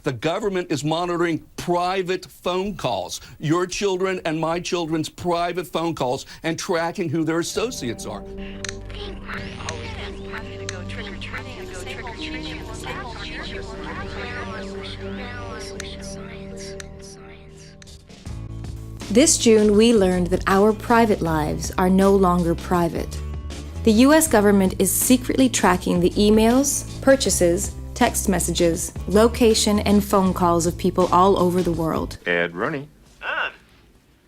The government is monitoring private phone calls, your children and my children's private phone calls, and tracking who their associates are. This June, we learned that our private lives are no longer private. The U.S. government is secretly tracking the emails, purchases, text messages, location, and phone calls of people all over the world. Ed Rooney. Ann,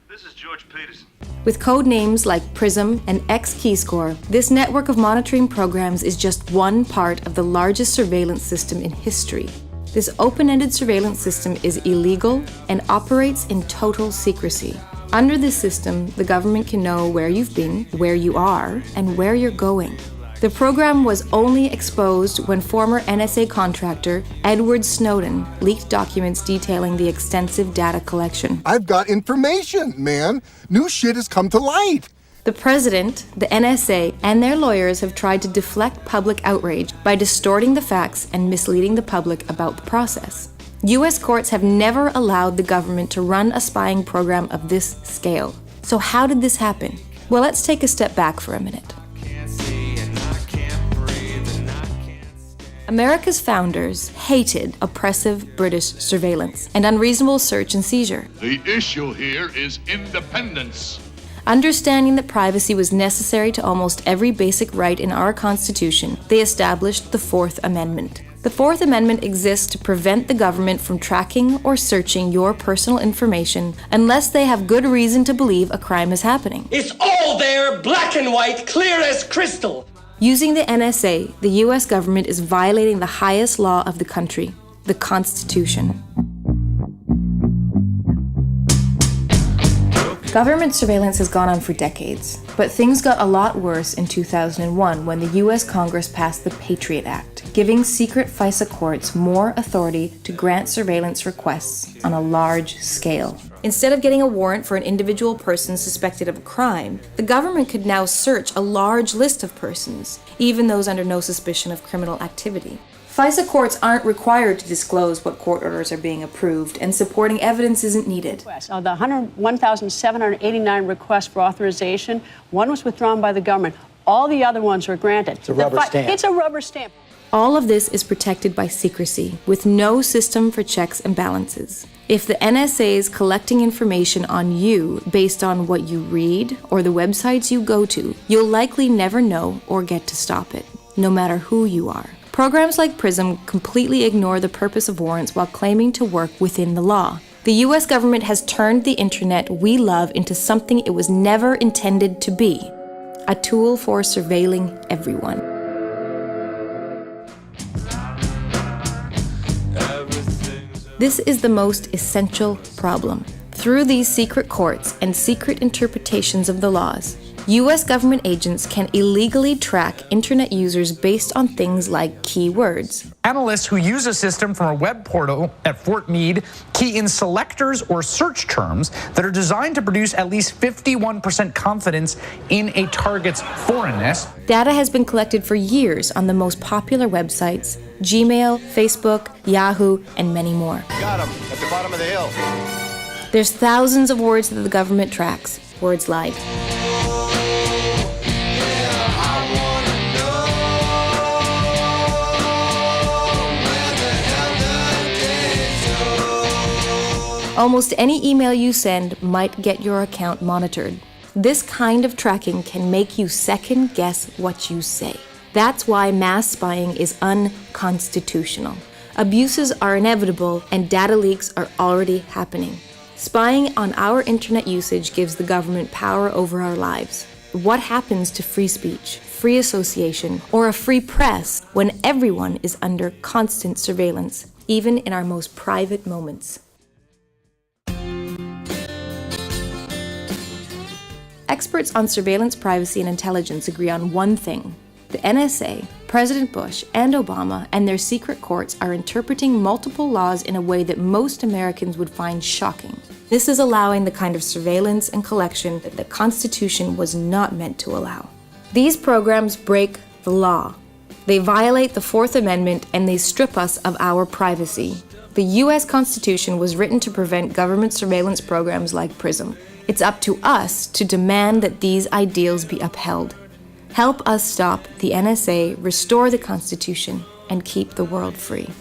this is George Peterson. With code names like PRISM and X-Keyscore, this network of monitoring programs is just one part of the largest surveillance system in history. This open-ended surveillance system is illegal and operates in total secrecy. Under this system, the government can know where you've been, where you are, and where you're going. The program was only exposed when former NSA contractor Edward Snowden leaked documents detailing the extensive data collection. I've got information, man. New shit has come to light. The president, the NSA, and their lawyers have tried to deflect public outrage by distorting the facts and misleading the public about the process. U.S. courts have never allowed the government to run a spying program of this scale. So how did this happen? Well, let's take a step back for a minute. America's founders hated oppressive British surveillance and unreasonable search and seizure. The issue here is independence. Understanding that privacy was necessary to almost every basic right in our Constitution, they established the Fourth Amendment. The Fourth Amendment exists to prevent the government from tracking or searching your personal information unless they have good reason to believe a crime is happening. It's all there, black and white, clear as crystal. Using the NSA, the U.S. government is violating the highest law of the country, the Constitution. Government surveillance has gone on for decades, but things got a lot worse in 2001 when the U.S. Congress passed the Patriot Act, giving secret FISA courts more authority to grant surveillance requests on a large scale. Instead of getting a warrant for an individual person suspected of a crime, the government could now search a large list of persons, even those under no suspicion of criminal activity. FISA courts aren't required to disclose what court orders are being approved, and supporting evidence isn't needed. The 1,789 requests for authorization, one was withdrawn by the government. All the other ones were granted. It's a rubber stamp. It's a rubber stamp. All of this is protected by secrecy, with no system for checks and balances. If the NSA is collecting information on you based on what you read or the websites you go to, you'll likely never know or get to stop it, no matter who you are. Programs like PRISM completely ignore the purpose of warrants while claiming to work within the law. The U.S. government has turned the internet we love into something it was never intended to be, a tool for surveilling everyone. This is the most essential problem. Through these secret courts and secret interpretations of the laws, U.S. government agents can illegally track internet users based on things like keywords. Analysts who use a system from a web portal at Fort Meade key in selectors or search terms that are designed to produce at least 51% confidence in a target's foreignness. Data has been collected for years on the most popular websites, Gmail, Facebook, Yahoo, and many more. Got him at the bottom of the hill. There's thousands of words that the government tracks. Words like almost any email you send might get your account monitored. This kind of tracking can make you second guess what you say. That's why mass spying is unconstitutional. Abuses are inevitable and data leaks are already happening. Spying on our internet usage gives the government power over our lives. What happens to free speech, free association, or a free press when everyone is under constant surveillance, even in our most private moments? Experts on surveillance, privacy, and intelligence agree on one thing. The NSA, President Bush, and Obama and their secret courts are interpreting multiple laws in a way that most Americans would find shocking. This is allowing the kind of surveillance and collection that the Constitution was not meant to allow. These programs break the law. They violate the Fourth Amendment and they strip us of our privacy. The U.S. Constitution was written to prevent government surveillance programs like PRISM. It's up to us to demand that these ideals be upheld. Help us stop the NSA, restore the Constitution, and keep the world free.